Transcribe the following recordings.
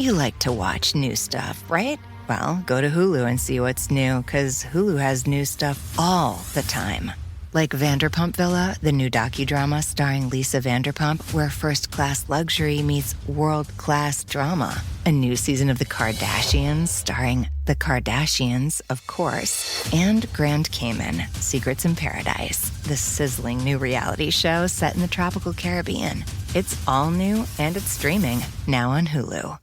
You like to watch new stuff, right? Well, go to Hulu and see what's new, because Hulu has new stuff all the time. Like Vanderpump Villa, the new docudrama starring Lisa Vanderpump, where first-class luxury meets world-class drama. A new season of The Kardashians starring The Kardashians, of course. And Grand Cayman, Secrets in Paradise, the sizzling new reality show set in the tropical Caribbean. It's all new, and it's streaming now on Hulu.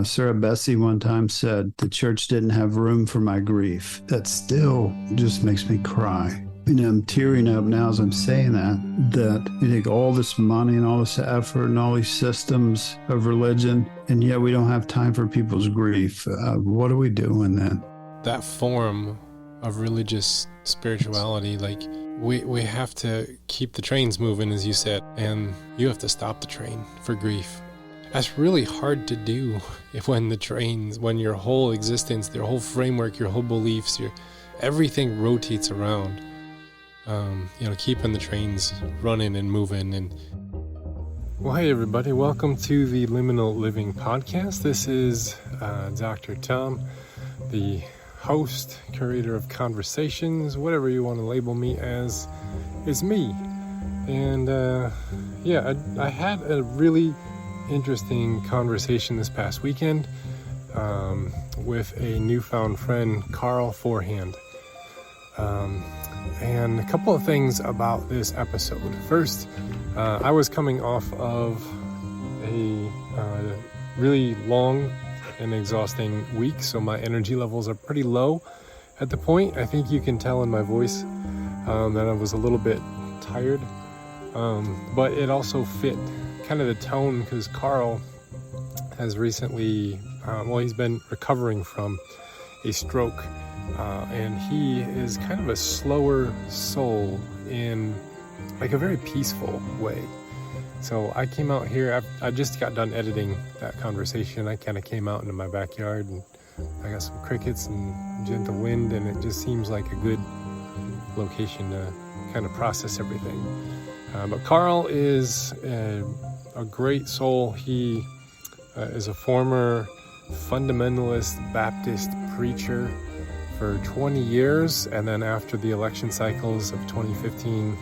Sarah Bessie one time said, the church didn't have room for my grief. That still just makes me cry. I'm tearing up now as I'm saying that you take all this money and all this effort and all these systems of religion, and yet we don't have time for people's grief. What are we doing then? That form of religious spirituality, like we have to keep the trains moving, as you said, and you have to stop the train for grief. That's really hard to do when your whole existence, your whole framework, your whole beliefs, everything rotates around, keeping the trains running and moving. Well, hey everybody, welcome to the Liminal Living Podcast. This is Dr. Tom, the host, curator of conversations, whatever you want to label me as, is me. And I had a really interesting conversation this past weekend with a newfound friend, Karl Forehand. And a couple of things about this episode. First, I was coming off of a really long and exhausting week, so my energy levels are pretty low at the point. I think you can tell in my voice that I was a little bit tired, but it also fit kind of the tone, because Karl has recently, he's been recovering from a stroke, and he is kind of a slower soul in like a very peaceful way. So I came out here, I just got done editing that conversation. I kind of came out into my backyard and I got some crickets and gentle wind, and it just seems like a good location to kind of process everything. But Karl is a great soul. He is a former fundamentalist Baptist preacher for 20 years, and then after the election cycles of 2015,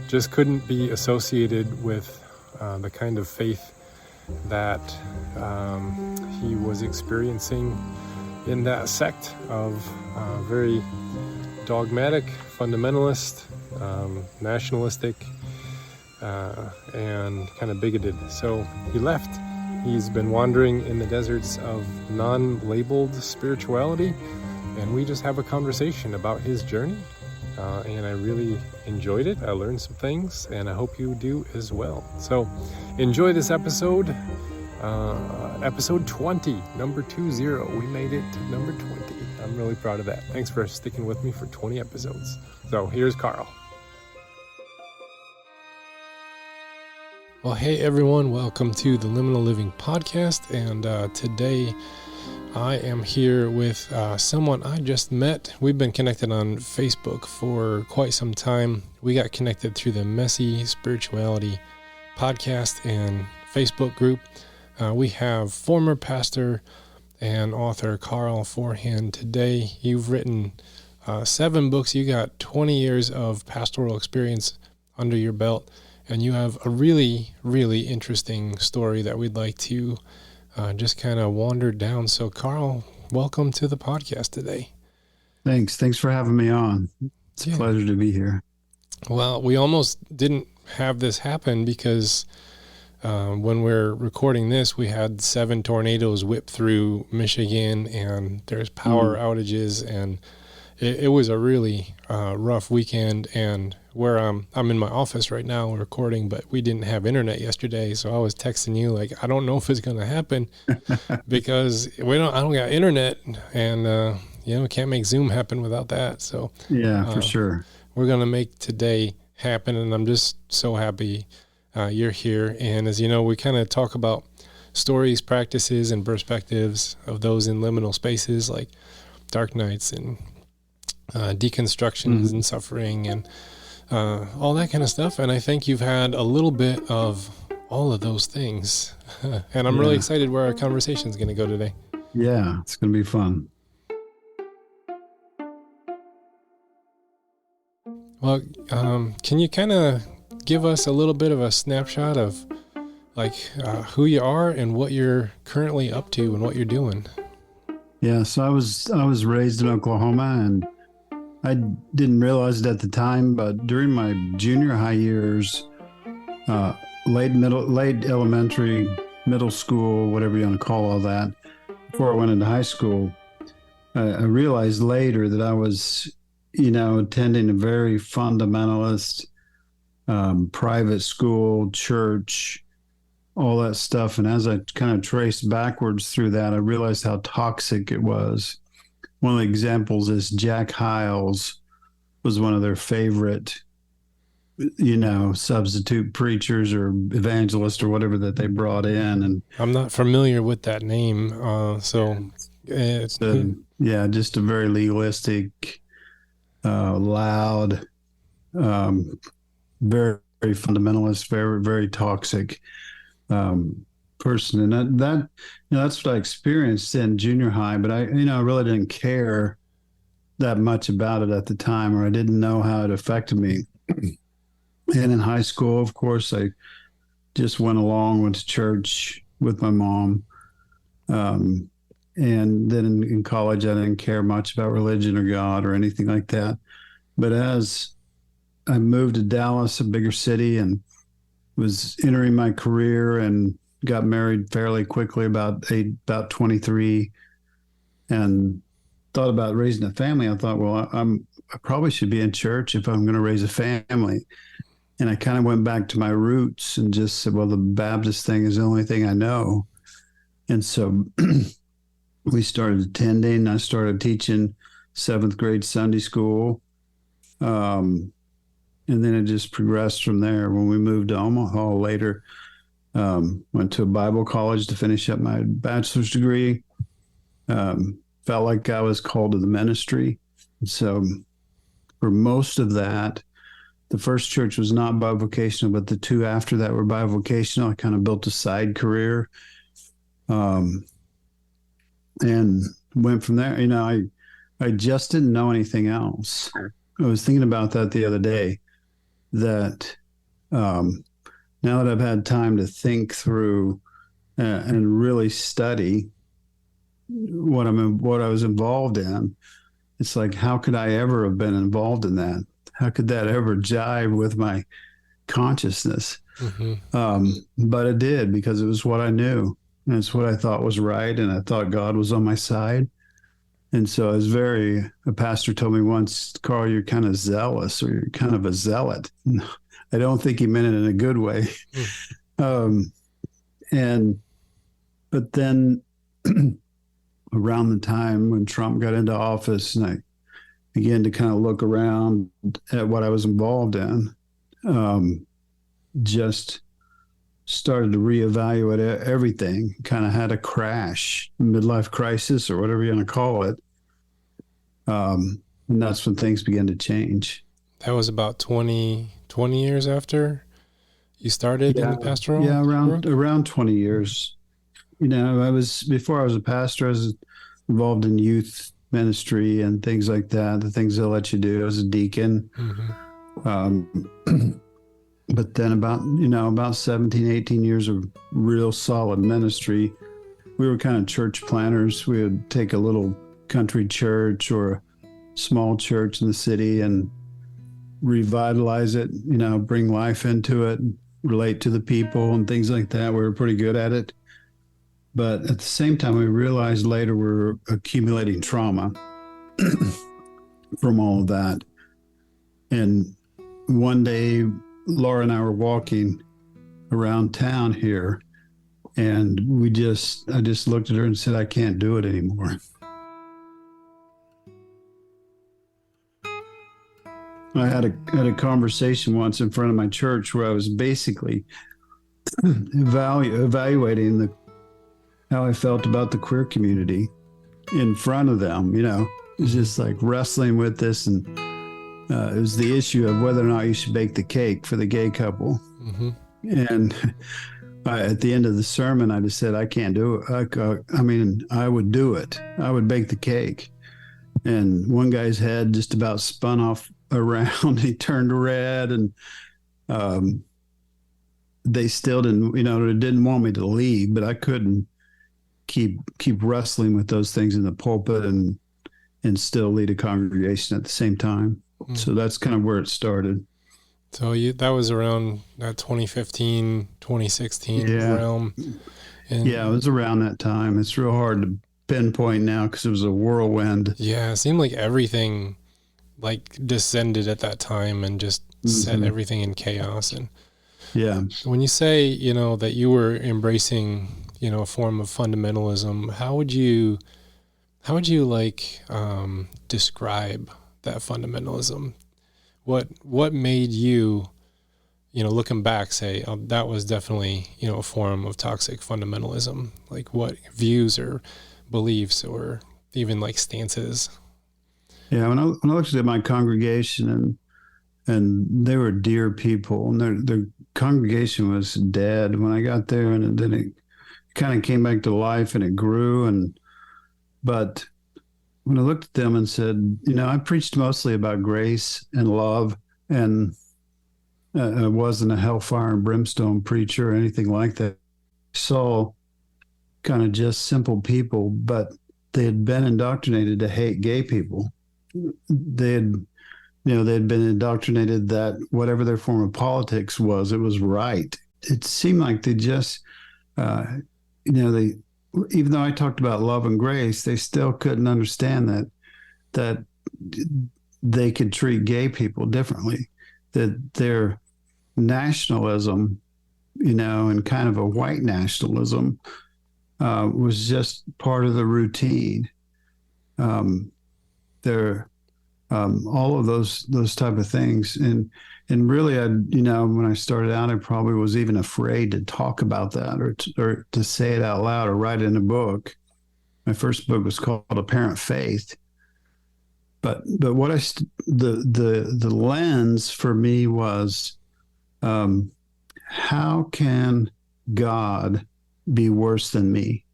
just couldn't be associated with the kind of faith that he was experiencing in that sect of very dogmatic, fundamentalist, nationalistic, and kind of bigoted. So he left. He's been wandering in the deserts of non-labeled spirituality, and we just have a conversation about his journey, and I really enjoyed it. I learned some things, and I hope you do as well. So enjoy this episode, episode 20, number 20. We made it to number 20. I'm really proud of that. Thanks for sticking with me for 20 episodes. So here's Karl. Well, hey everyone, welcome to the Liminal Living Podcast, and today I am here with someone I just met. We've been connected on Facebook for quite some time. We got connected through the Messy Spirituality podcast and Facebook group. We have former pastor and author Karl Forehand today. You've written 7 books. You got 20 years of pastoral experience under your belt. And you have a really, really interesting story that we'd like to just kind of wander down. So, Karl, welcome to the podcast today. Thanks for having me on. It's a pleasure to be here. Well, we almost didn't have this happen because when we're recording this, we had 7 tornadoes whip through Michigan, and there's power outages, and it was a really rough weekend. And where I'm in my office right now recording, but we didn't have internet yesterday, so I was texting you like, I don't know if it's going to happen because I don't got internet, and can't make Zoom happen without that. So for sure, we're going to make today happen, and I'm just so happy you're here. And as you know, we kind of talk about stories, practices, and perspectives of those in liminal spaces like dark nights and deconstructions and suffering and all that kind of stuff. And I think you've had a little bit of all of those things. And I'm really excited where our conversation is going to go today. Yeah, it's going to be fun. Well, can you kind of give us a little bit of a snapshot of who you are and what you're currently up to and what you're doing? Yeah, so I was raised in Oklahoma, and I didn't realize it at the time, but during my junior high years, late elementary, middle school, whatever you want to call all that, before I went into high school, I realized later that I was, attending a very fundamentalist private school, church, all that stuff. And as I kind of traced backwards through that, I realized how toxic it was. One of the examples is Jack Hyles was one of their favorite, substitute preachers or evangelists or whatever that they brought in. And I'm not familiar with that name. It's just a very legalistic, loud, very, very fundamentalist, very, very toxic person. And that's what I experienced in junior high, but I really didn't care that much about it at the time, or I didn't know how it affected me. And in high school, of course, I just went to church with my mom. And then in college, I didn't care much about religion or God or anything like that. But as I moved to Dallas, a bigger city, and was entering my career and got married fairly quickly, about 23, and thought about raising a family. I thought, well, I probably should be in church if I'm going to raise a family. And I kind of went back to my roots and just said, well, the Baptist thing is the only thing I know. And so we started attending. I started teaching 7th grade Sunday school. And then it just progressed from there. When we moved to Omaha later, went to a Bible college to finish up my bachelor's degree. Felt like I was called to the ministry. So for most of that, the first church was not bi-vocational, but the two after that were bi-vocational. I kind of built a side career, and went from there. I just didn't know anything else. I was thinking about that the other day, that now that I've had time to think through and really study what I was involved in, it's like, how could I ever have been involved in that? How could that ever jive with my consciousness? Mm-hmm. But it did, because it was what I knew, and it's what I thought was right, and I thought God was on my side. And so a pastor told me once, Karl, you're kind of zealous, or you're kind of a zealot. I don't think he meant it in a good way. But then around the time when Trump got into office, and I began to kind of look around at what I was involved in, just started to reevaluate everything, kind of had a crash, midlife crisis, or whatever you want to call it. And that's when things began to change. That was about 20 years after you started in the pastoral? Yeah, around 20 years. Before I was a pastor, I was involved in youth ministry and things like that, the things they'll let you do as a deacon. Mm-hmm. But then about 17, 18 years of real solid ministry. We were kind of church planners. We would take a little country church or a small church in the city and revitalize it, bring life into it, relate to the people and things like that. We were pretty good at it. But at the same time, we realized later we're accumulating trauma from all of that. And one day, Laura and I were walking around town here, and I just looked at her and said, I can't do it anymore. I had a conversation once in front of my church where I was basically evaluating how I felt about the queer community in front of them. It was just like wrestling with this, and it was the issue of whether or not you should bake the cake for the gay couple. Mm-hmm. And At the end of the sermon, I just said, I can't do it. I mean, I would do it. I would bake the cake. And one guy's head just about spun off around. He turned red, and they still didn't, they didn't want me to leave, but I couldn't keep wrestling with those things in the pulpit and still lead a congregation at the same time. Mm. So that's kind of where it started. So that was around that 2015, 2016 realm. And it was around that time. It's real hard to pinpoint now because it was a whirlwind. Yeah, it seemed like everything descended at that time and just set everything in chaos. And when you say, that you were embracing, a form of fundamentalism, how would you describe that fundamentalism? What made you, looking back, say, oh, that was definitely, a form of toxic fundamentalism? Like what views or beliefs or even stances? Yeah, when I looked at my congregation and they were dear people, and their congregation was dead when I got there, and then it kind of came back to life and it grew. But when I looked at them and said, I preached mostly about grace and love, and I wasn't a hellfire and brimstone preacher or anything like that. I saw kind of just simple people, but they had been indoctrinated to hate gay people. They had been indoctrinated that whatever their form of politics was, it was right. It seemed like they just, even though I talked about love and grace, they still couldn't understand that they could treat gay people differently, that their nationalism, and kind of a white nationalism, was just part of the routine. All of those type of things. And really, when I started out, I probably was even afraid to talk about that or to say it out loud or write it in a book. My first book was called Apparent Faith. But what the lens for me was, how can God be worse than me?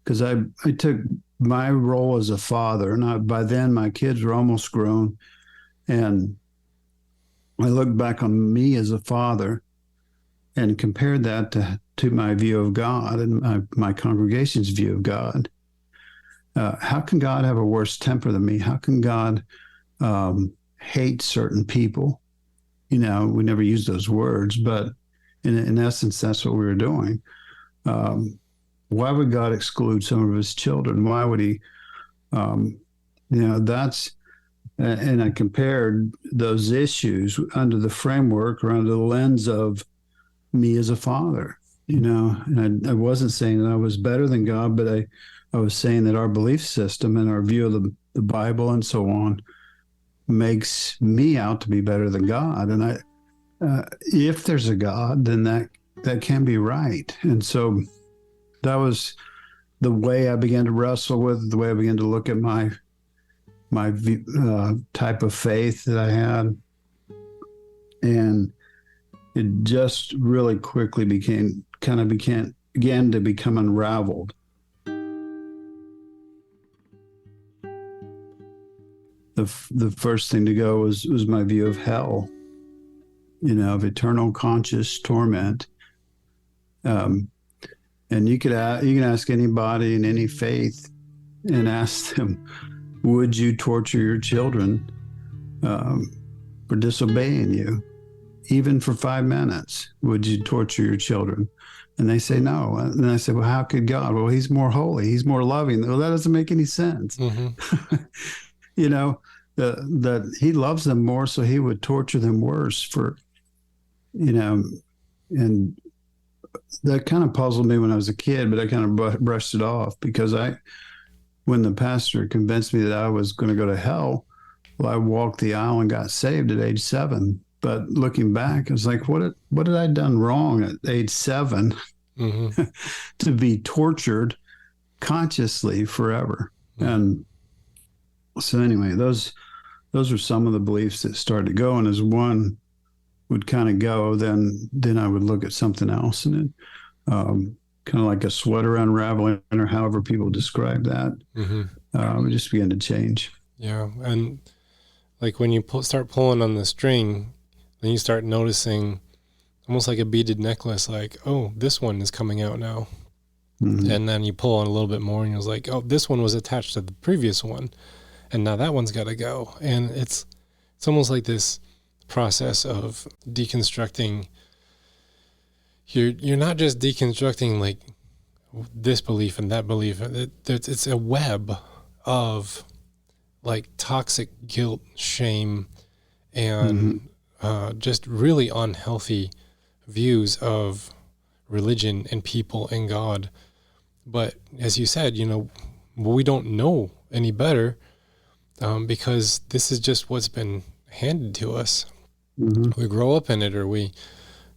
Because I took my role as a father, and by then my kids were almost grown, and I looked back on me as a father and compared that to my view of God and my congregation's view of God. How can God have a worse temper than me? How can God hate certain people? We never use those words, but in essence, that's what we were doing. Why would God exclude some of his children? Why would he, and I compared those issues under the framework or under the lens of me as a father, and I wasn't saying that I was better than God, but I was saying that our belief system and our view of the Bible and so on makes me out to be better than God. And if there's a God, then that can be right. And so that was the way I began to wrestle with, the way I began to look at my type of faith that I had. And it just really quickly began to become unraveled. The first thing to go was my view of hell, of eternal conscious torment. And you can ask anybody in any faith and ask them, would you torture your children for disobeying you? Even for 5 minutes, would you torture your children? And they say no. And I say, well, how could God? Well, he's more holy. He's more loving. Well, that doesn't make any sense. Mm-hmm. That he loves them more, so he would torture them worse for, and that kind of puzzled me when I was a kid, but I kind of brushed it off because when the pastor convinced me that I was going to go to hell, well, I walked the aisle and got saved at age 7. But looking back, I was like, what had I done wrong at age 7 mm-hmm. to be tortured consciously forever? Mm-hmm. And so anyway, those are some of the beliefs that started to go. And as one would kind of go, then I would look at something else. And kind of like a sweater unraveling, or however people describe that. We just began to change. Yeah, and like when you start pulling on the string, then you start noticing almost like a beaded necklace, like, oh, this one is coming out now. And then you pull on a little bit more and you're like, oh, this one was attached to the previous one, and now that one's got to go. And it's almost like this process of deconstructing. You're not just deconstructing like this belief and that belief. It's a web of like toxic guilt, shame, and just really unhealthy views of religion and people and God. But as you said, we don't know any better, because this is just what's been handed to us. We grow up in it, or we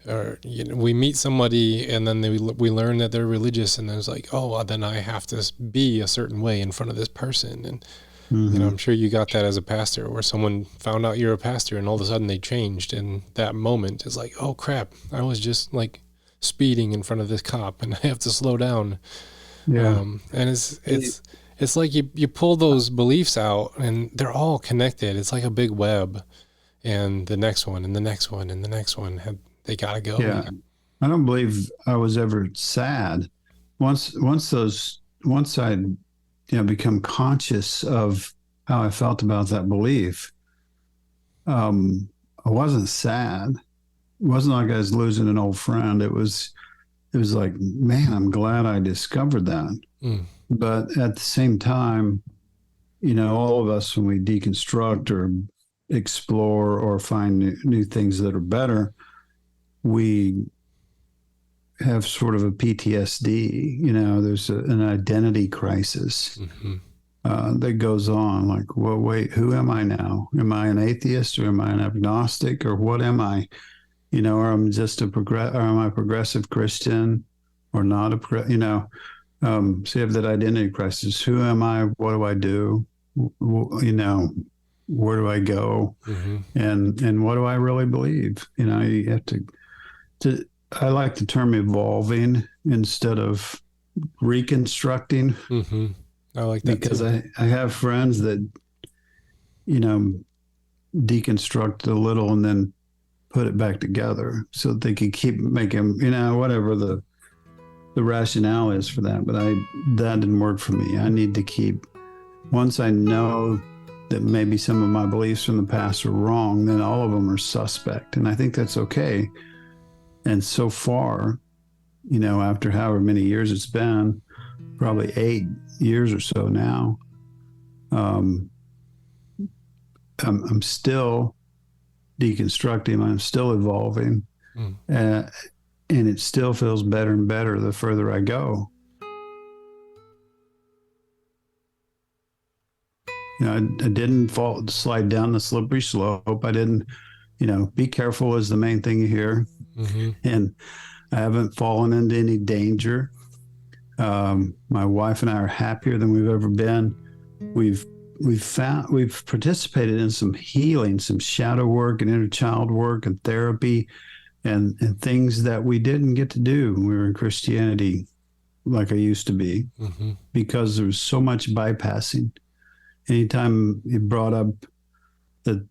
meet somebody and then we learn that they're religious, and then it's like, oh, well, then I have to be a certain way in front of this person. And I'm sure you got that as a pastor, where someone found out you're a pastor and all of a sudden they changed, and that moment is like, oh crap, I was just like speeding in front of this cop and I have to slow down. And it's like you pull those beliefs out and they're all connected. It's like a big web, and the next one and the next one and the next one, they gotta go. Yeah, I don't believe I was ever sad. Once I become conscious of how I felt about that belief, I wasn't sad. It wasn't like I was losing an old friend. It was like, man, I'm glad I discovered that. But at the same time, all of us, when we deconstruct or explore or find new things that are better, we have sort of a PTSD. There's an identity crisis that goes on. Like, well, wait, who am I now? Am I an atheist, or am I an agnostic, or what am I? Or I'm just or am I a progressive Christian or not so you have that identity crisis. Who am I? What do I do? Where do I go? And what do I really believe? You have to I like the term evolving instead of reconstructing. I like that because too. I have friends that deconstruct a little and then put it back together so that they can keep making, whatever the rationale is for that. But that didn't work for me. I need to keep, once I know that maybe some of my beliefs from the past are wrong, then all of them are suspect. And I think that's okay. And so far, after however many years it's been, probably 8 years or so now, I'm still deconstructing. I'm still evolving, and it still feels better and better the further I go. I didn't slide down the slippery slope. I didn't, be careful is the main thing you hear. And I haven't fallen into any danger. My wife and I are happier than we've ever been. We've participated in some healing, some shadow work and inner child work and therapy and things that we didn't get to do when we were in Christianity like I used to be, because there was so much bypassing. Anytime you brought up that,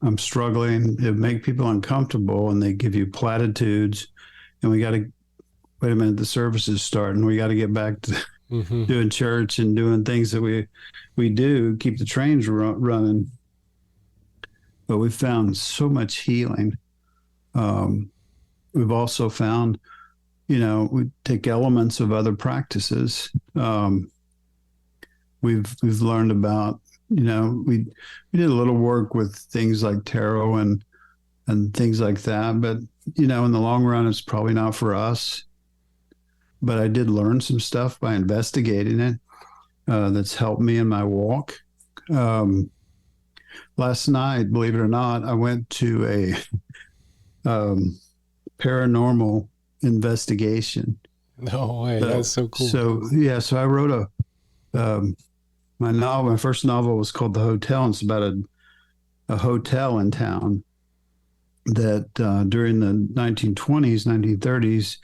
I'm struggling, it make people uncomfortable, and they give you platitudes, and we got to, wait a minute, the service is starting. We got to get back to doing church and doing things that we do, keep the trains running. But we've found so much healing. We've also found, we take elements of other practices. We've learned about, we did a little work with things like tarot and things like that. But, in the long run, it's probably not for us. But I did learn some stuff by investigating it that's helped me in my walk. Last night, believe it or not, I went to a paranormal investigation. No way, that's so cool. So I wrote my first novel was called The Hotel, and it's about a hotel in town that during the 1920s, 1930s,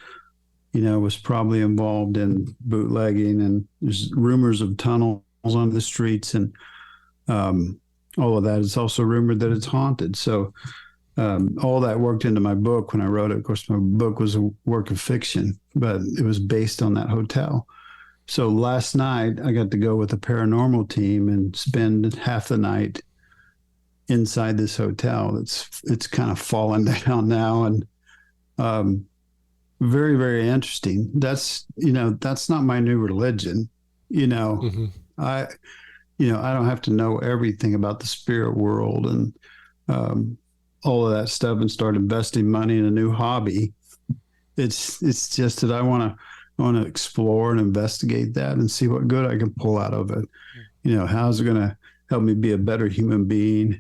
was probably involved in bootlegging, and there's rumors of tunnels on the streets, and all of that. It's also rumored that it's haunted. So all that worked into my book when I wrote it. Of course, my book was a work of fiction, but it was based on that hotel. So last night I got to go with a paranormal team and spend half the night inside this hotel. It's kind of fallen down now, and very, very interesting. That's not my new religion. Mm-hmm. I don't have to know everything about the spirit world and all of that stuff and start investing money in a new hobby. It's just that I want to explore and investigate that and see what good I can pull out of it. How's it going to help me be a better human being?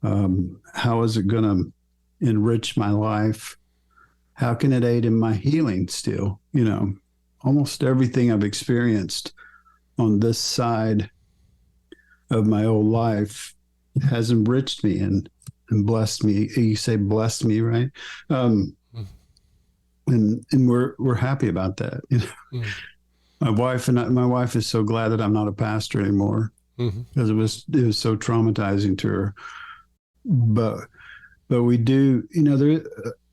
How is it going to enrich my life? How can it aid in my healing still? Almost everything I've experienced on this side of my old life has enriched me and blessed me. You say blessed me, right? And we're happy about that. My wife is so glad that I'm not a pastor anymore, because it was so traumatizing to her. But we do,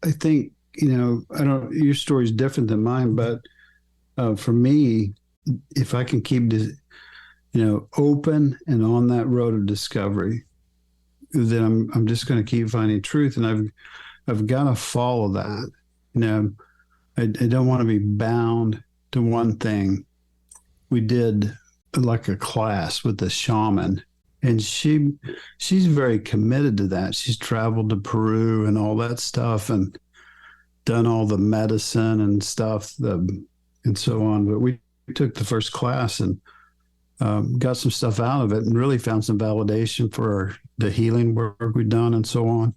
I think, your story is different than mine, but for me, if I can keep this, open and on that road of discovery, then I'm just going to keep finding truth, and I've got to follow that. I don't want to be bound to one thing. We did like a class with a shaman, and she's very committed to that. She's traveled to Peru and all that stuff, and done all the medicine and stuff, and so on. But we took the first class and got some stuff out of it, and really found some validation for the healing work we've done and so on.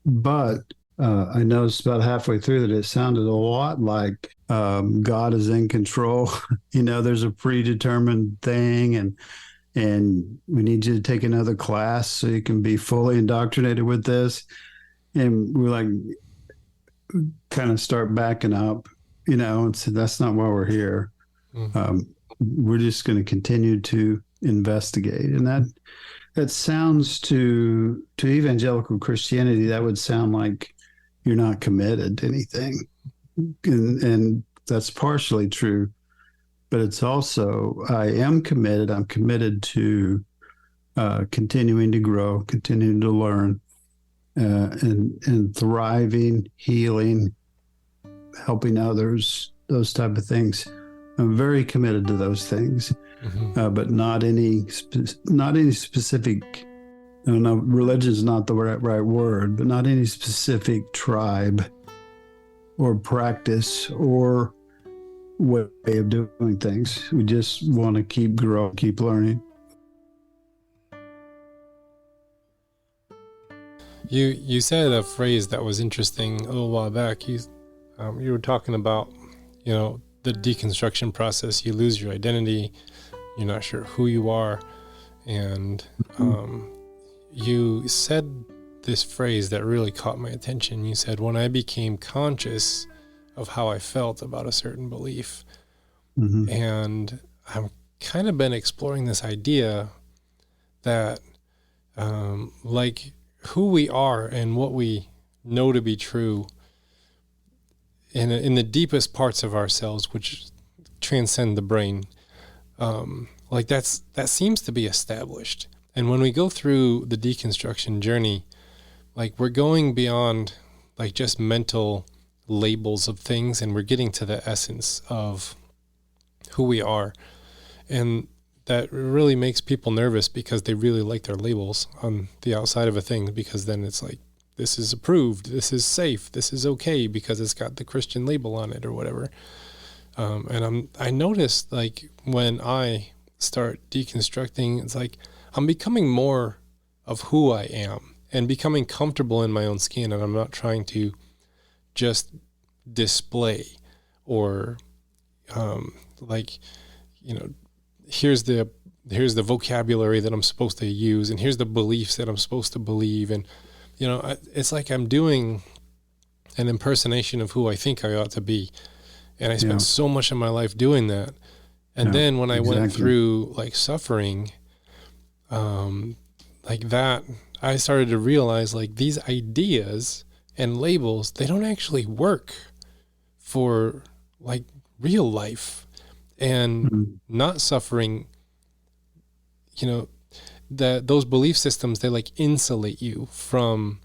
But I noticed about halfway through that it sounded a lot like God is in control. There's a predetermined thing, and we need you to take another class so you can be fully indoctrinated with this. And we're like, kind of start backing up, and say, that's not why we're here. We're just going to continue to investigate. And that sounds to evangelical Christianity, that would sound like you're not committed to anything. And that's partially true, but it's also, I am committed. I'm committed to continuing to grow, continuing to learn, and thriving, healing, helping others, those type of things. I'm very committed to those things, but not any specific. I don't know, religion is not the right word, but not any specific tribe or practice or way of doing things. We just want to keep growing, keep learning. You said a phrase that was interesting a little while back. You were talking about, the deconstruction process. You lose your identity. You're not sure who you are. And you said this phrase that really caught my attention. You said, when I became conscious of how I felt about a certain belief. And I've kind of been exploring this idea that like who we are and what we know to be true in the deepest parts of ourselves, which transcend the brain, like that seems to be established. And when we go through the deconstruction journey, like we're going beyond like just mental labels of things, and we're getting to the essence of who we are. And that really makes people nervous, because they really like their labels on the outside of a thing, because then it's like, this is approved, this is safe, this is okay because it's got the Christian label on it or whatever. And I noticed, like, when I start deconstructing, it's like I'm becoming more of who I am and becoming comfortable in my own skin, and I'm not trying to just display or here's the vocabulary that I'm supposed to use, and here's the beliefs that I'm supposed to believe. And it's like I'm doing an impersonation of who I think I ought to be. And I spent so much of my life doing that. And then when I went through like suffering, like that, I started to realize like these ideas and labels, they don't actually work for like real life. And not suffering, you know, those belief systems, they like insulate you from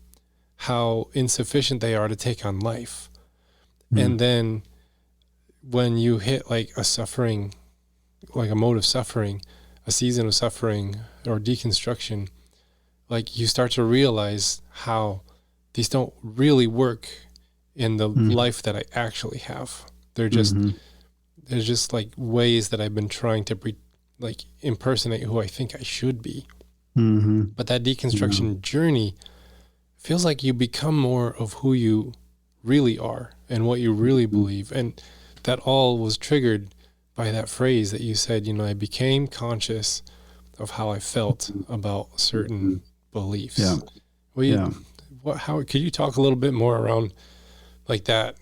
how insufficient they are to take on life. And then when you hit like a suffering, like a mode of suffering, a season of suffering or deconstruction, like you start to realize how these don't really work in the life that I actually have. They're just, there's just like ways that I've been trying to like impersonate who I think I should be. But that deconstruction journey feels like you become more of who you really are and what you really believe. And that all was triggered by that phrase that you said, you know, I became conscious of how I felt about certain beliefs. How could you talk a little bit more around like that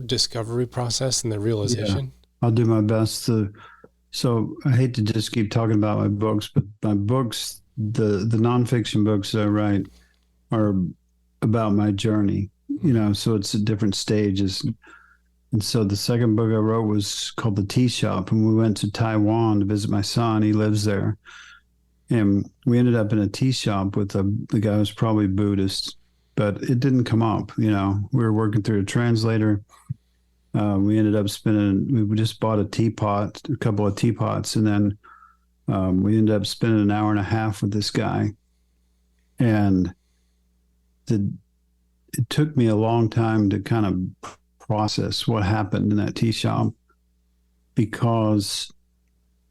discovery process and the realization? I'll do my best to. So I hate to just keep talking about my books, but my books, the nonfiction books that I write are about my journey, you know, so it's at different stages. And so the second book I wrote was called The Tea Shop, and we went to Taiwan to visit my son. He lives there. And we ended up in a tea shop with the guy who was probably Buddhist, but it didn't come up, you know. We were working through a translator. We ended up we just bought a couple of teapots, and then we ended up spending an hour and a half with this guy. And it took me a long time to kind of process what happened in that tea shop, because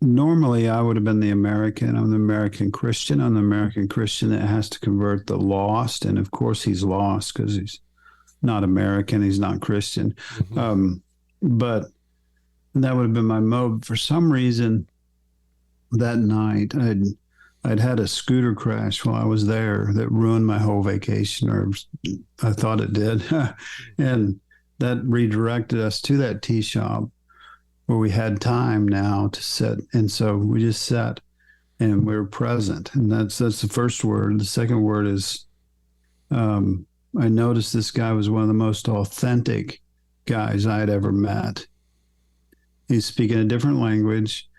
normally I would have been the American. I'm the American Christian. I'm the American Christian that has to convert the lost. And of course he's lost because he's not American. He's not Christian. But that would have been my mode. For some reason that night, I'd had a scooter crash while I was there that ruined my whole vacation, or I thought it did. And that redirected us to that tea shop where we had time now to sit. And so we just sat and we were present. And that's the first word. The second word is, I noticed this guy was one of the most authentic guys I had ever met. He's speaking a different language,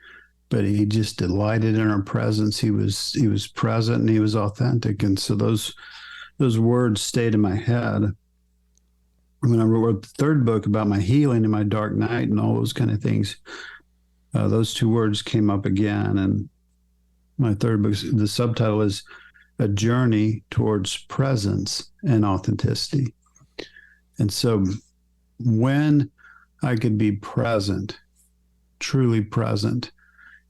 but he just delighted in our presence. He was present and he was authentic. And so those words stayed in my head. When I wrote the third book about my healing and my dark night and all those kind of things, those two words came up again. And my third book, the subtitle is A Journey Towards Presence and Authenticity. And so when I could be present, truly present,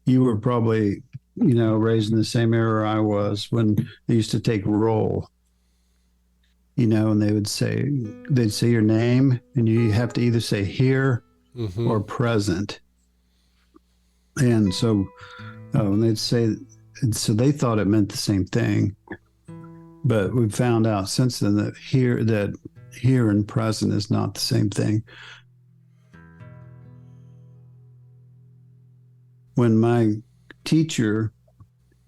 you were probably, you know, raised in the same era I was when they used to take roll, you know, and they'd say your name and you have to either say here or present. And so when they'd say, and so they thought it meant the same thing, but we found out since then that here and present is not the same thing. When my teacher,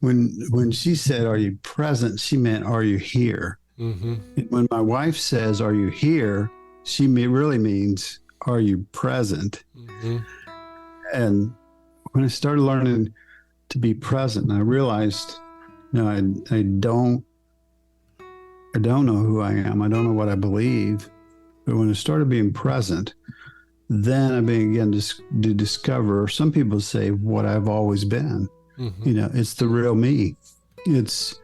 when she said, "Are you present?" she meant, "Are you here?" When my wife says, "Are you here?" she really means, "Are you present?" And when I started learning to be present, I realized, no, I don't know who I am. I don't know what I believe. But when I started being present, then I began to discover, some people say, what I've always been. You know, it's the real me. It's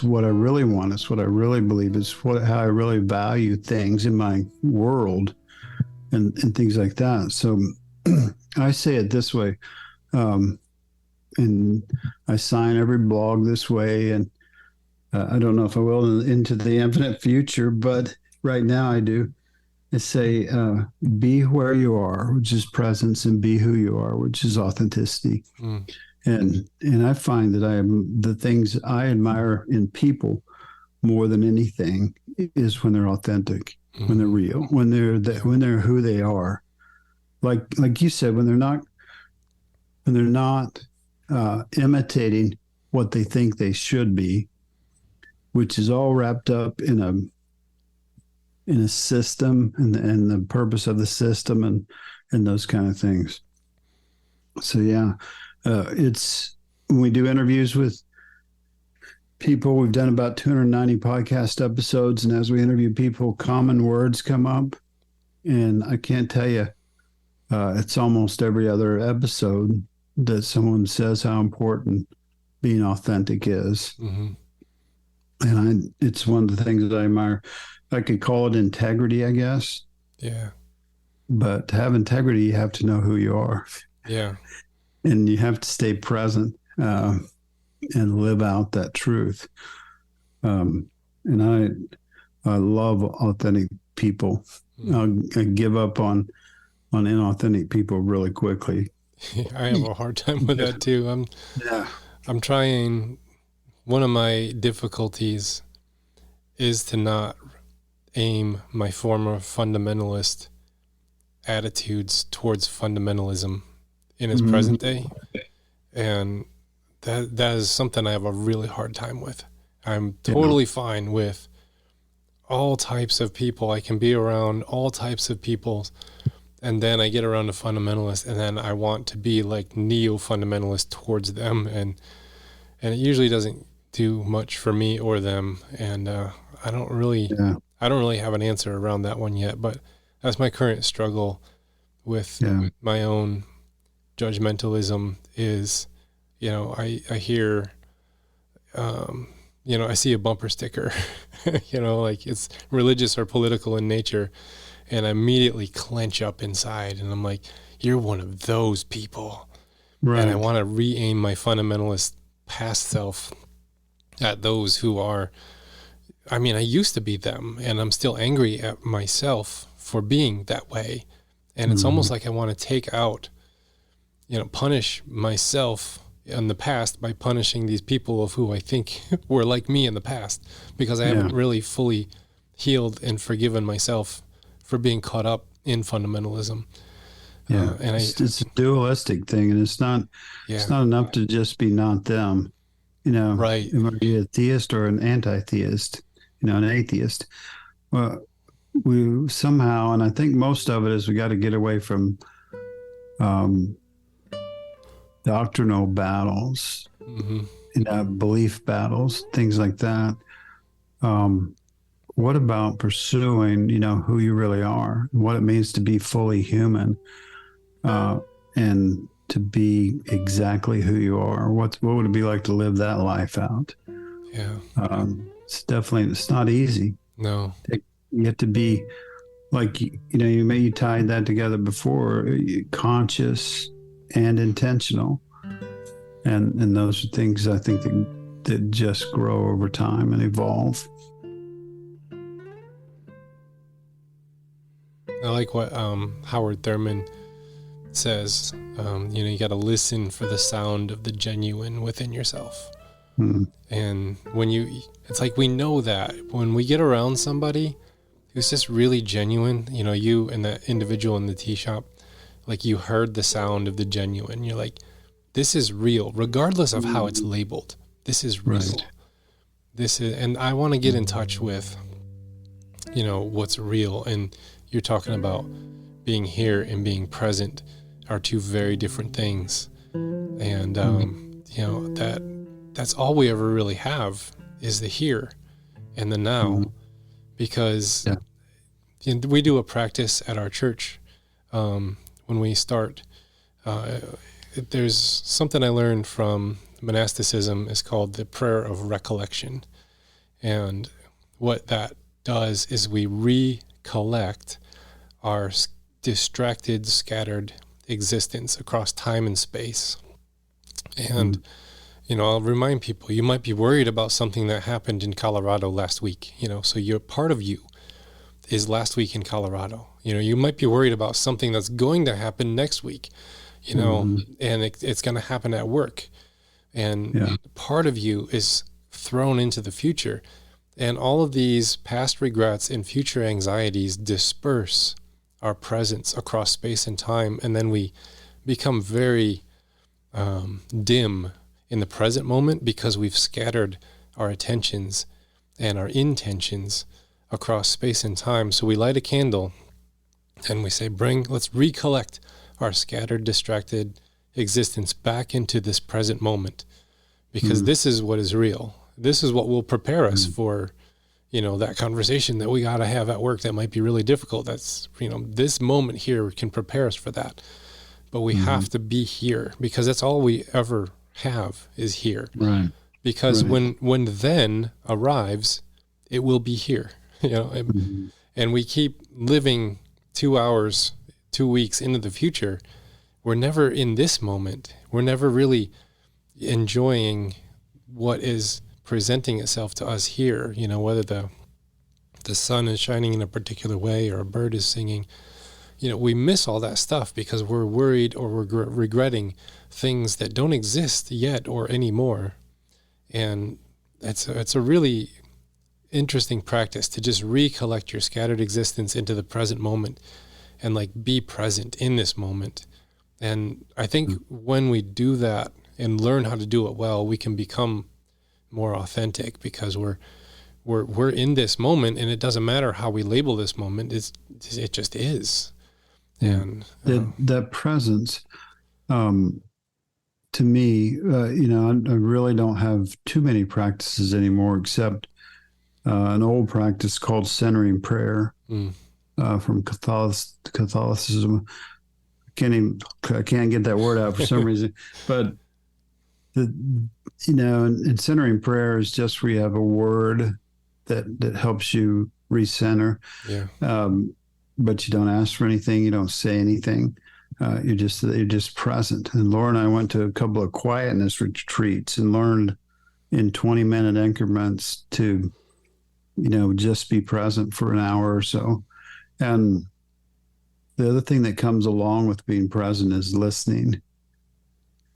what I really want. It's what I really believe. It's how I really value things in my world and things like that. So I say it this way, and I sign every blog this way, and I don't know if I will into the infinite future, but right now I do. I say, be where you are, which is presence, and be who you are, which is authenticity. And I find that the things I admire in people more than anything is when they're authentic, when they're real, when they're who they are. like you said, when they're not imitating what they think they should be, which is all wrapped up in a system and the purpose of the system and those kind of things. So yeah, it's when we do interviews with people, we've done about 290 podcast episodes, and as we interview people, common words come up, and I can't tell you, it's almost every other episode that someone says how important being authentic is. Mm-hmm. And it's one of the things that I admire. I could call it integrity, I guess. Yeah. But to have integrity, you have to know who you are. Yeah. And you have to stay present and live out that truth. And I love authentic people. I give up on inauthentic people really quickly. I have a hard time with that too. I'm trying. One of my difficulties is to not aim my former fundamentalist attitudes towards fundamentalism in its present day. And that is something I have a really hard time with. I'm totally fine with all types of people. I can be around all types of people. And then I get around to fundamentalists, and then I want to be like neo-fundamentalist towards them. And it usually doesn't do much for me or them. And I don't really have an answer around that one yet, but that's my current struggle with my own judgmentalism is, I hear, I see a bumper sticker, like it's religious or political in nature, and I immediately clench up inside, and I'm like, you're one of those people. Right. And I want to re-aim my fundamentalist past self at those who are, I used to be them, and I'm still angry at myself for being that way. And it's almost like I want to take out, punish myself in the past by punishing these people of who I think were like me in the past, because I haven't really fully healed and forgiven myself for being caught up in fundamentalism. Yeah, and it's a dualistic thing, and it's not enough to just be not them. Right? It might be a theist or an anti-theist, an atheist. Well, we somehow, and I think most of it is, we got to get away from doctrinal battles, belief battles, things like that. What about pursuing, who you really are, what it means to be fully human, and to be exactly who you are? What would it be like to live that life out? Yeah. It's not easy. No. You have to be like, you tied that together before, conscious and intentional. And those are things I think that just grow over time and evolve. I like what Howard Thurman says. You got to listen for the sound of the genuine within yourself. And it's like, we know that when we get around somebody who's just really genuine, you and that individual in the tea shop, like, you heard the sound of the genuine. You're like, this is real, regardless of how it's labeled. This is real. Right. And I want to get in touch with, what's real. And you're talking about being here and being present are two very different things. And, that's all we ever really have is the here and the now, because we do a practice at our church. When we start, there's something I learned from monasticism is called the prayer of recollection. And what that does is we recollect our distracted, scattered existence across time and space. And, I'll remind people, you might be worried about something that happened in Colorado last week, so your part of you is last week in Colorado. You might be worried about something that's going to happen next week, and it's going to happen at work. And part of you is thrown into the future. And all of these past regrets and future anxieties disperse our presence across space and time, and then we become very dim in the present moment because we've scattered our attentions and our intentions across space and time. So we light a candle and we say, let's recollect our scattered, distracted existence back into this present moment, because this is what is real. This is what will prepare us for, that conversation that we got to have at work that might be really difficult. That's, this moment here can prepare us for that. But we have to be here, because that's all we ever have is here. Right. Because when then arrives, it will be here, and we keep living 2 hours, 2 weeks into the future. We're never in this moment. We're never really enjoying what is presenting itself to us here, whether the sun is shining in a particular way or a bird is singing. We miss all that stuff because we're worried or we're regretting things that don't exist yet or anymore. And it's a really interesting practice to just recollect your scattered existence into the present moment and be present in this moment. And I think when we do that and learn how to do it well, we can become more authentic, because we're in this moment, and it doesn't matter how we label this moment. It just is. And that presence, to me, I really don't have too many practices anymore, except an old practice called centering prayer from Catholicism. I can't get that word out for some reason, but and centering prayer is just where you have a word that helps you recenter. Yeah. But you don't ask for anything. You don't say anything. You're just present. And Laura and I went to a couple of quietness retreats and learned in 20-minute increments to, just be present for an hour or so. And the other thing that comes along with being present is listening.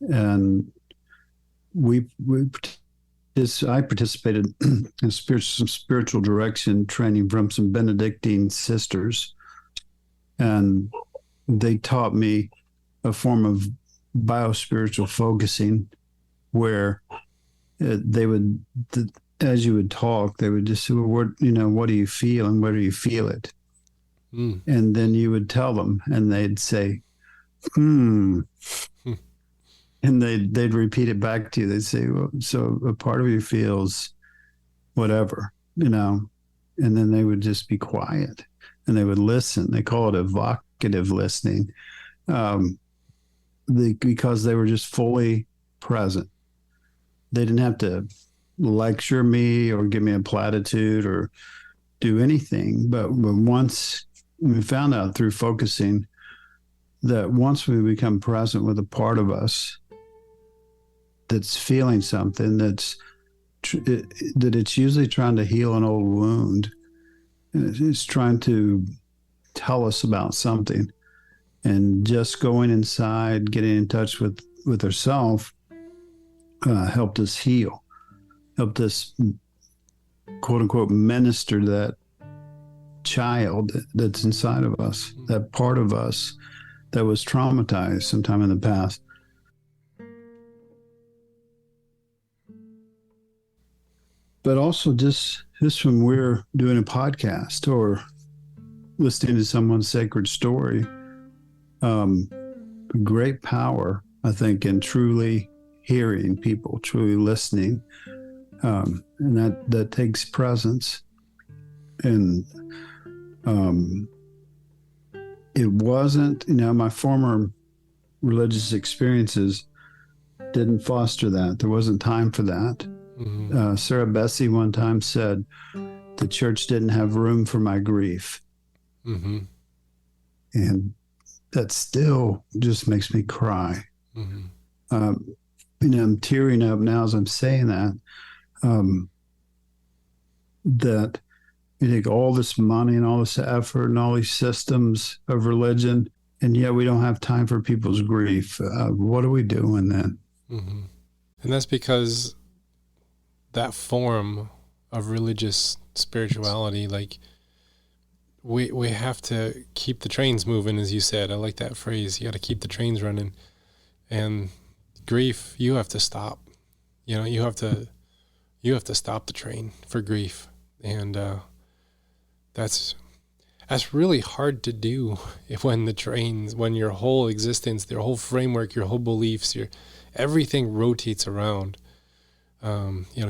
And I participated in some spiritual direction training from some Benedictine sisters, and they taught me a form of biospiritual focusing where they would, as you would talk, they would just say, well, what do you feel, and where do you feel it? And then you would tell them, and they'd say, and they'd repeat it back to you. They'd say, well, so a part of you feels whatever, and then they would just be quiet and they would listen. They call it evocative listening, because they were just fully present. They didn't have to lecture me or give me a platitude or do anything. But once we found out through focusing that once we become present with a part of us that's feeling something, that it's usually trying to heal an old wound. It's trying to tell us about something, and just going inside, getting in touch with herself, helped us heal, helped us, quote unquote, minister to that child that's inside of us, that part of us that was traumatized sometime in the past. But also just when we're doing a podcast or listening to someone's sacred story, great power, I think, in truly hearing people, truly listening. And that takes presence. And it wasn't, my former religious experiences didn't foster that. There wasn't time for that. Sarah Bessie one time said, the church didn't have room for my grief. And that still just makes me cry. I'm tearing up now as I'm saying that, that you take all this money and all this effort and all these systems of religion, and yet we don't have time for people's grief. What are we doing then? And that's because that form of religious spirituality, we have to keep the trains moving, as you said. I like that phrase. You got to keep the trains running. And grief, you have to stop. You have to stop the train for grief. And that's really hard to do when your whole existence, your whole framework, your whole beliefs, everything rotates around,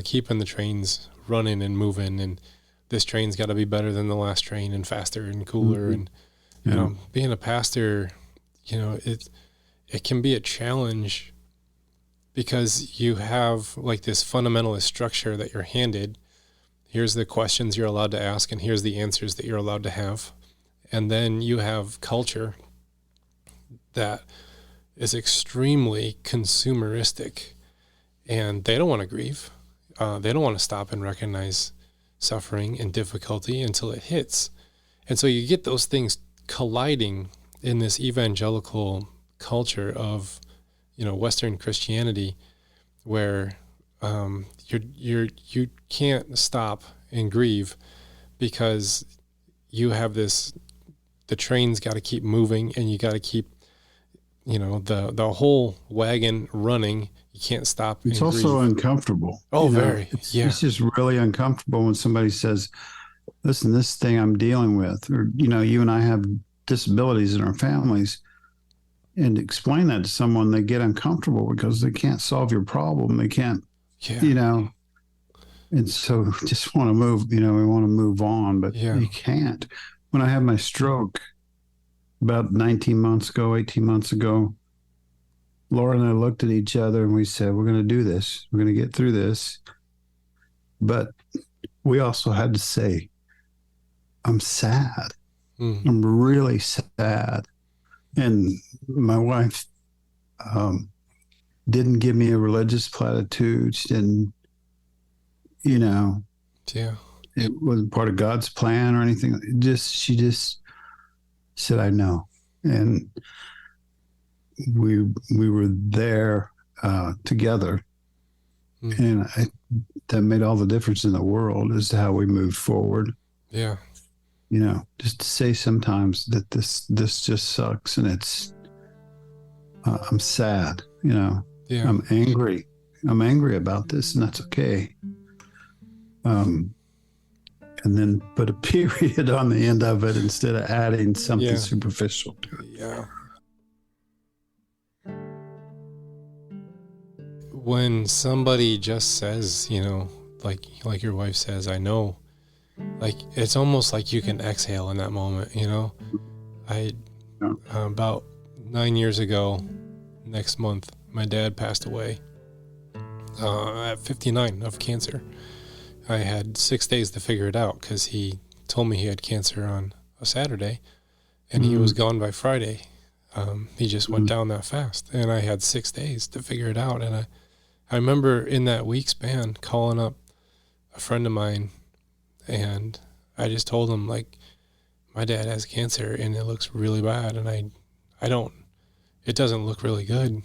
keeping the trains running and moving, and this train's got to be better than the last train and faster and cooler. Mm-hmm. And, being a pastor, it can be a challenge because you have like this fundamentalist structure that you're handed. Here's the questions you're allowed to ask, and here's the answers that you're allowed to have. And then you have culture that is extremely consumeristic, and they don't want to grieve. They don't want to stop and recognize suffering and difficulty until it hits. And so you get those things colliding in this evangelical culture of, Western Christianity, where you can't stop and grieve because you have the train's got to keep moving, and you got to keep, the whole wagon running. You can't stop. It's also uncomfortable. Oh, very. It's just really uncomfortable when somebody says, listen, this thing I'm dealing with, or, you and I have disabilities in our families, and explain that to someone, they get uncomfortable because they can't solve your problem. They can't, and so just want to move, we want to move on, but you can't. When I had my stroke about 18 months ago, Laura and I looked at each other and we said, we're going to do this. We're going to get through this. But we also had to say, I'm sad. I'm really sad. And my wife didn't give me a religious platitude. She didn't, it wasn't part of God's plan or anything. She just said, I know. And we were there together. And that made all the difference in the world as to how we moved forward. Yeah. Just to say sometimes that this just sucks, and it's, I'm sad, I'm angry. I'm angry about this, and that's okay. And then put a period on the end of it instead of adding something superficial to it. Yeah. When somebody just says, like your wife says, I know, like, it's almost like you can exhale in that moment, about 9 years ago, next month, my dad passed away at 59 of cancer. I had 6 days to figure it out because he told me he had cancer on a Saturday, and he was gone by Friday. He just went down that fast, and I had 6 days to figure it out. And I remember in that week span calling up a friend of mine, and I just told him, like, my dad has cancer and it looks really bad, and it doesn't look really good.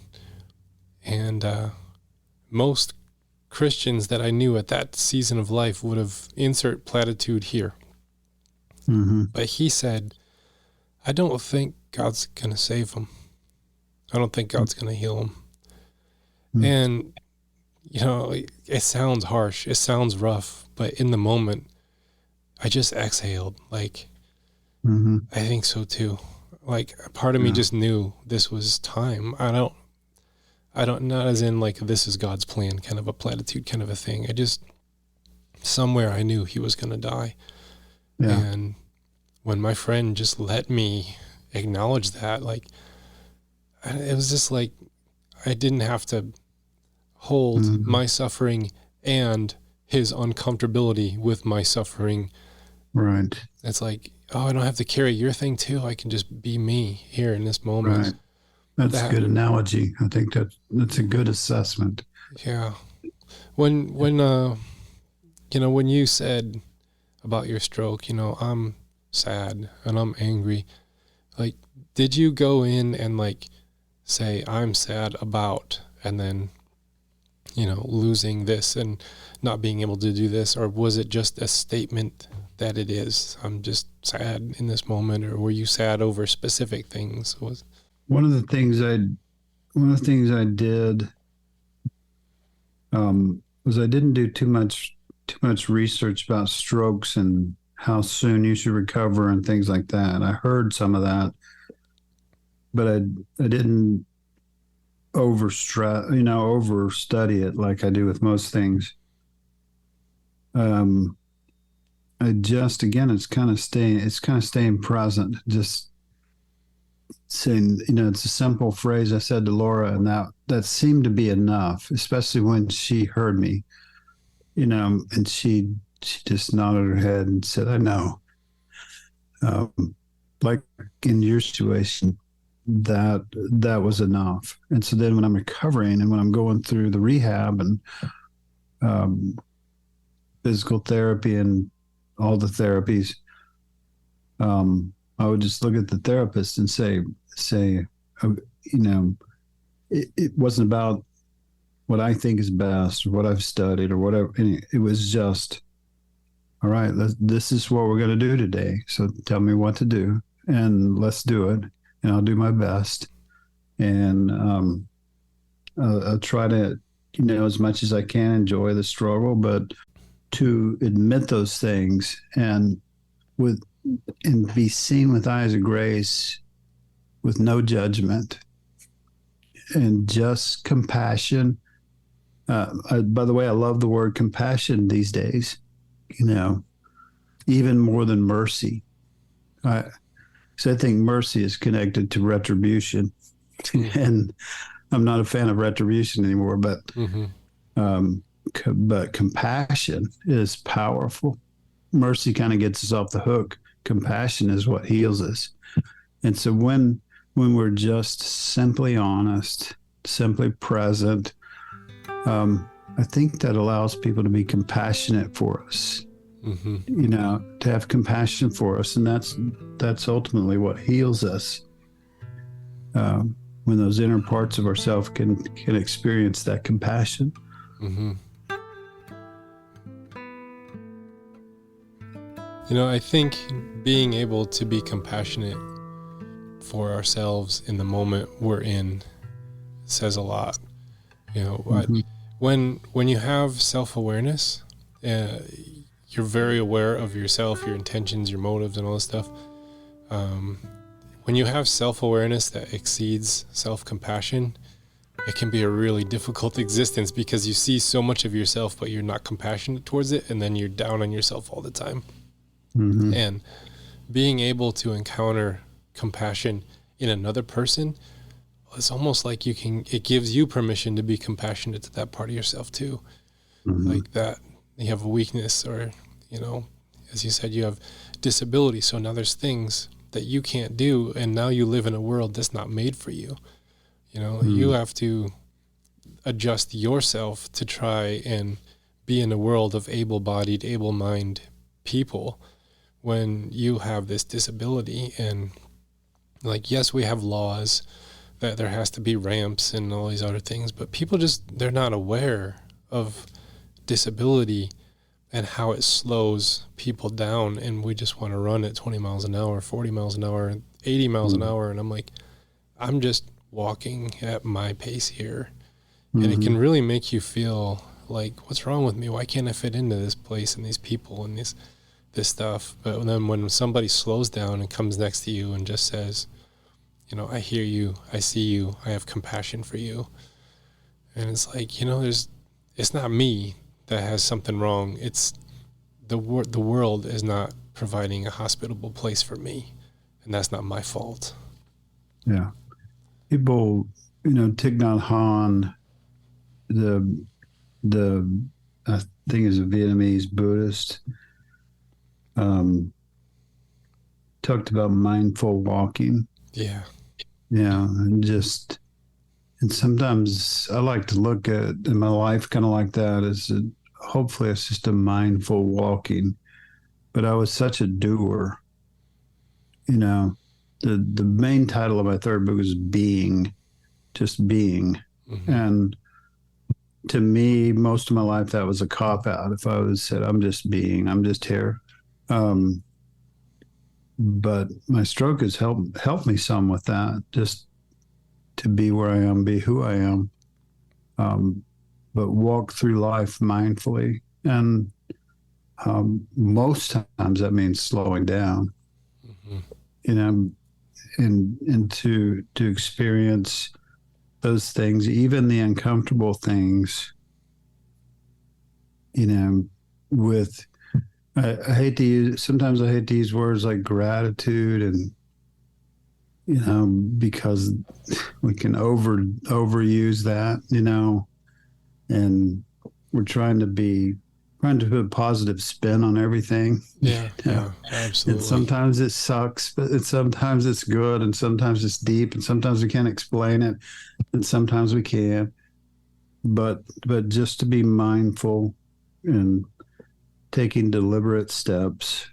And most Christians that I knew at that season of life would have insert platitude here. But he said, I don't think God's going to save him. I don't think God's going to heal him. And, it sounds harsh. It sounds rough. But in the moment, I just exhaled. Like, I think so too. Like, a part of me just knew this was time. I don't, not as in like, this is God's plan, kind of a platitude kind of a thing. Somewhere I knew he was going to die. Yeah. And when my friend just let me acknowledge that, like, it was just like, I didn't have to hold my suffering and his uncomfortability with my suffering. Right. It's like, oh, I don't have to carry your thing too. I can just be me here in this moment. Right. That's a good analogy. I think that's a good assessment. Yeah. When you said about your stroke, I'm sad and I'm angry. Like, did you go in and like say, I'm sad about, and then, losing this and not being able to do this? Or was it just a statement that it is, I'm just sad in this moment? Or were you sad over specific things? One of the things I did was I didn't do too much research about strokes and how soon you should recover and things like that. I heard some of that, but I didn't overstudy it like I do with most things. I just, again, it's kind of staying present, just saying, it's a simple phrase I said to Laura, and that seemed to be enough, especially when she heard me, and she just nodded her head and said, I know. Like in your situation, that was enough. And so then when I'm recovering and when I'm going through the rehab and physical therapy and all the therapies, I would just look at the therapist and say, it wasn't about what I think is best or what I've studied or whatever. It was just, all right, this is what we're going to do today. So tell me what to do and let's do it. And I'll do my best. And I'll try to, as much as I can, enjoy the struggle, but to admit those things and be seen with eyes of grace, with no judgment and just compassion. By the way, I love the word compassion these days, even more than mercy. So I think mercy is connected to retribution, and I'm not a fan of retribution anymore. But but compassion is powerful. Mercy kind of gets us off the hook. Compassion is what heals us. And so when we're just simply honest, simply present, I think that allows people to be compassionate for us. To have compassion for us, and that's ultimately what heals us. When those inner parts of ourselves can experience that compassion. I think being able to be compassionate for ourselves in the moment we're in says a lot. When you have self-awareness, you're very aware of yourself, your intentions, your motives, and all this stuff. When you have self-awareness that exceeds self-compassion, it can be a really difficult existence because you see so much of yourself, but you're not compassionate towards it, and then you're down on yourself all the time. And being able to encounter compassion in another person, it's almost like it gives you permission to be compassionate to that part of yourself too. Like that you have a weakness, or, as you said, you have disability. So now there's things that you can't do, and now you live in a world that's not made for you. You have to adjust yourself to try and be in a world of able-bodied, able-minded people when you have this disability. And yes, we have laws that there has to be ramps and all these other things, but people they're not aware of disability and how it slows people down, and we just want to run at 20 miles an hour, 40 miles an hour, 80 miles an hour, and I'm just walking at my pace here. And it can really make you feel like, what's wrong with me? Why can't I fit into this place and these people and this stuff? But then when somebody slows down and comes next to you and just says, I hear you, I see you, I have compassion for you. And it's like, it's not me that has something wrong. It's the world is not providing a hospitable place for me, and that's not my fault. Yeah. People, Thich Nhat Hanh, the I think is a Vietnamese Buddhist, talked about mindful walking. Yeah. And sometimes I like to look at in my life kind of like that, as hopefully it's just a mindful walking. But I was such a doer. The main title of my third book is Being, just being. And to me, most of my life, that was a cop out. If I was said, I'm just here. But my stroke has helped me some with that, just to be where I am, be who I am, but walk through life mindfully. And most times that means slowing down, you know, and to experience those things, even the uncomfortable things, you know, with, I hate to use words like gratitude and, you know, because we can overuse that, you know, and we're trying to put a positive spin on everything. Yeah, yeah, absolutely. And sometimes it sucks, but sometimes it's good, and sometimes it's deep, and sometimes we can't explain it, and sometimes we can. But just to be mindful and taking deliberate steps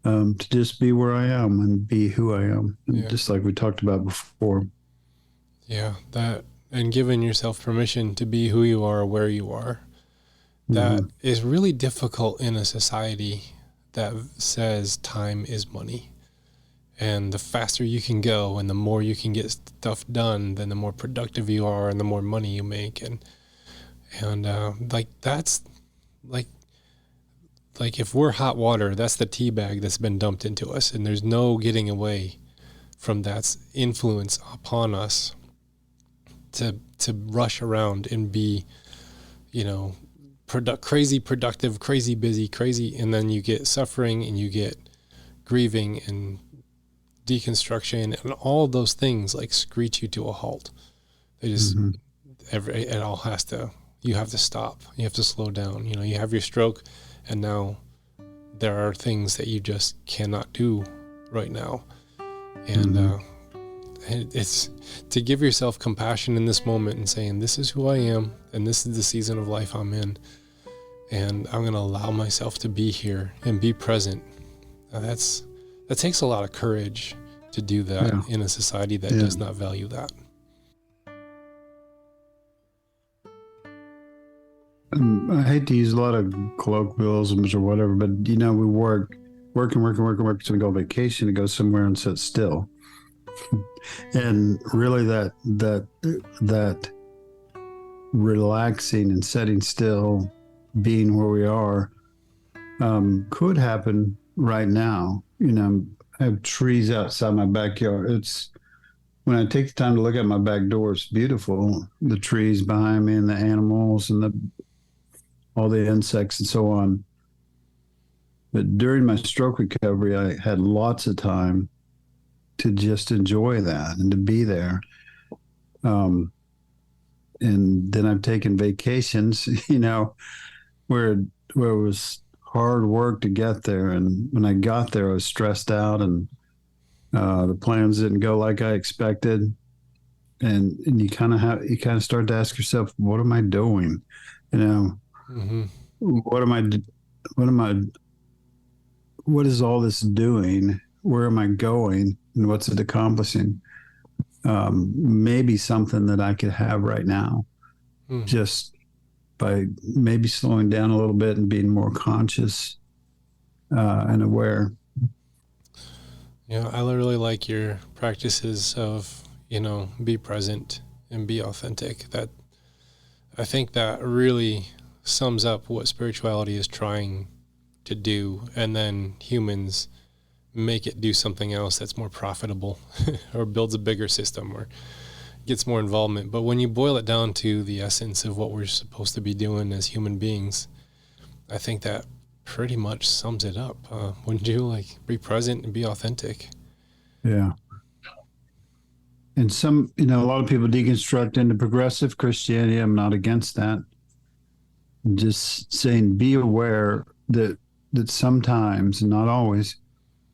to just be where I am and be who I am, and just like we talked about before. Yeah, that, and giving yourself permission to be who you are, where you are. That is really difficult in a society that says time is money. And the faster you can go and the more you can get stuff done, then the more productive you are and the more money you make. And like that's like if we're hot water, that's the tea bag that's been dumped into us, and there's no getting away from that influence upon us to rush around and be, you know, crazy productive, crazy busy, crazy, and then you get suffering and you get grieving and deconstruction, and all those things like screech you to a halt. They just it all has to, you have to stop, you have to slow down. You know, you have your stroke, and now there are things that you just cannot do right now, and it's to give yourself compassion in this moment and saying, this is who I am, and this is the season of life I'm in, and I'm going to allow myself to be here and be present. Now that takes a lot of courage to do that in a society that does not value that. I hate to use a lot of colloquialisms or whatever, but you know, we work, so we go on vacation and go somewhere and sit still. And really that relaxing and sitting still, being where we are, could happen right now. You know, I have trees outside my backyard. It's, when I take the time to look at my back door, it's beautiful. The trees behind me and the animals and all the insects and so on. But during my stroke recovery, I had lots of time to just enjoy that and to be there. And then I've taken vacations, you know, where it was hard work to get there. And when I got there, I was stressed out, and the plans didn't go like I expected. And you kind of start to ask yourself, what am I doing? You know, what is all this doing? Where am I going? And what's it accomplishing? Maybe something that I could have right now, just by maybe slowing down a little bit and being more conscious and aware. Yeah, I really like your practices of, you know, be present and be authentic. That, I think that really sums up what spirituality is trying to do, and then humans make it do something else that's more profitable or builds a bigger system or gets more involvement. But when you boil it down to the essence of what we're supposed to be doing as human beings, I think that pretty much sums it up. Wouldn't you? Like, be present and be authentic. Yeah. And some, you know, a lot of people deconstruct into progressive Christianity. I'm not against that. I'm just saying, be aware that sometimes, not always,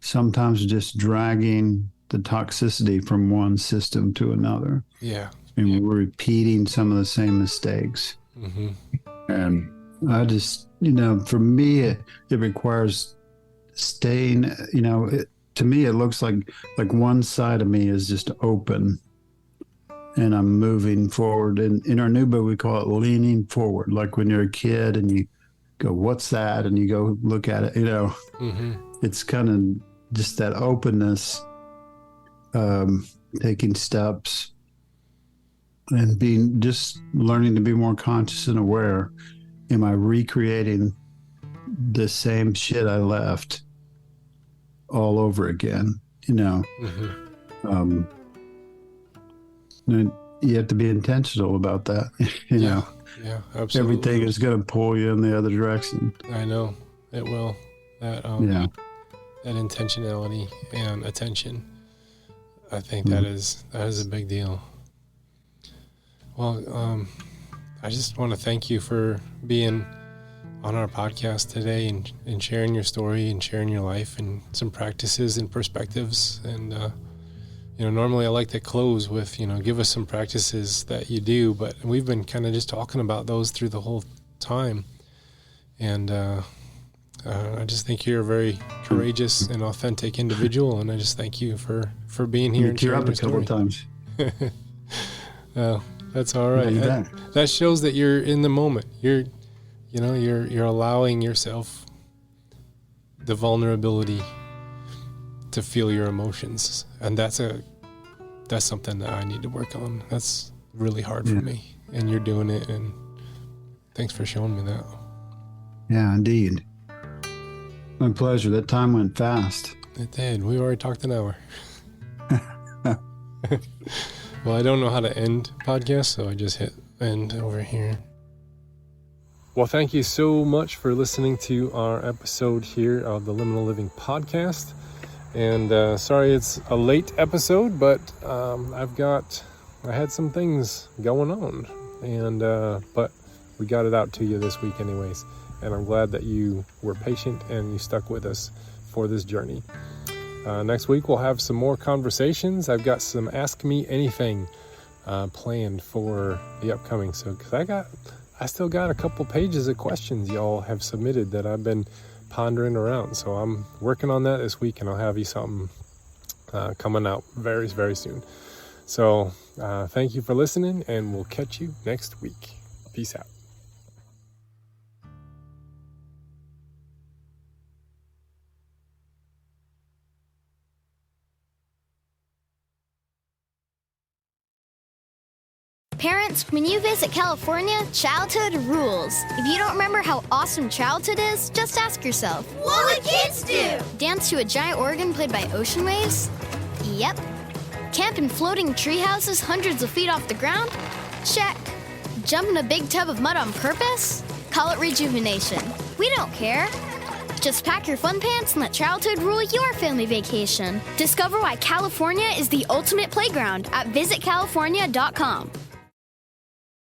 sometimes just dragging the toxicity from one system to another. Yeah. And we're repeating some of the same mistakes. And I just, you know, for me, it requires staying, you know, to me, it looks like one side of me is just open and I'm moving forward. And in our new book, we call it leaning forward. Like when you're a kid and you go, what's that? And you go look at it, It's kind of just that openness, taking steps and just learning to be more conscious and aware. Am I recreating the same shit I left all over again? And you have to be intentional about that. Yeah, absolutely. Everything is going to pull you in the other direction. I know it will. That intentionality and attention. I think that is a big deal. Well, I just want to thank you for being on our podcast today and sharing your story and sharing your life and some practices and perspectives. And, normally I like to close with, give us some practices that you do, but we've been kind of just talking about those through the whole time. And I just think you're a very courageous and authentic individual. And I just thank you for being here and sharing your story. A couple of times. Well, that's all right. That shows that you're in the moment. You're allowing yourself the vulnerability to feel your emotions, and that's something that I need to work on. That's really hard for me, and you're doing it, and thanks for showing me that. Yeah, indeed. My pleasure. That time went fast. It did. We already talked an hour. Well, I don't know how to end podcasts, so I just hit end over here. Well, thank you so much for listening to our episode here of the Liminal Living Podcast. And sorry it's a late episode, but I had some things going on, and but we got it out to you this week anyways. And I'm glad that you were patient and you stuck with us for this journey. Next week we'll have some more conversations. I've got some Ask Me Anything planned for the upcoming. So, because I still got a couple pages of questions y'all have submitted that I've been pondering around. So I'm working on that this week, and I'll have you something coming out very, very soon. So thank you for listening, and we'll catch you next week. Peace out. Parents, when you visit California, childhood rules. If you don't remember how awesome childhood is, just ask yourself, what would kids do? Dance to a giant organ played by ocean waves? Yep. Camp in floating tree houses hundreds of feet off the ground? Check. Jump in a big tub of mud on purpose? Call it rejuvenation. We don't care. Just pack your fun pants and let childhood rule your family vacation. Discover why California is the ultimate playground at visitcalifornia.com.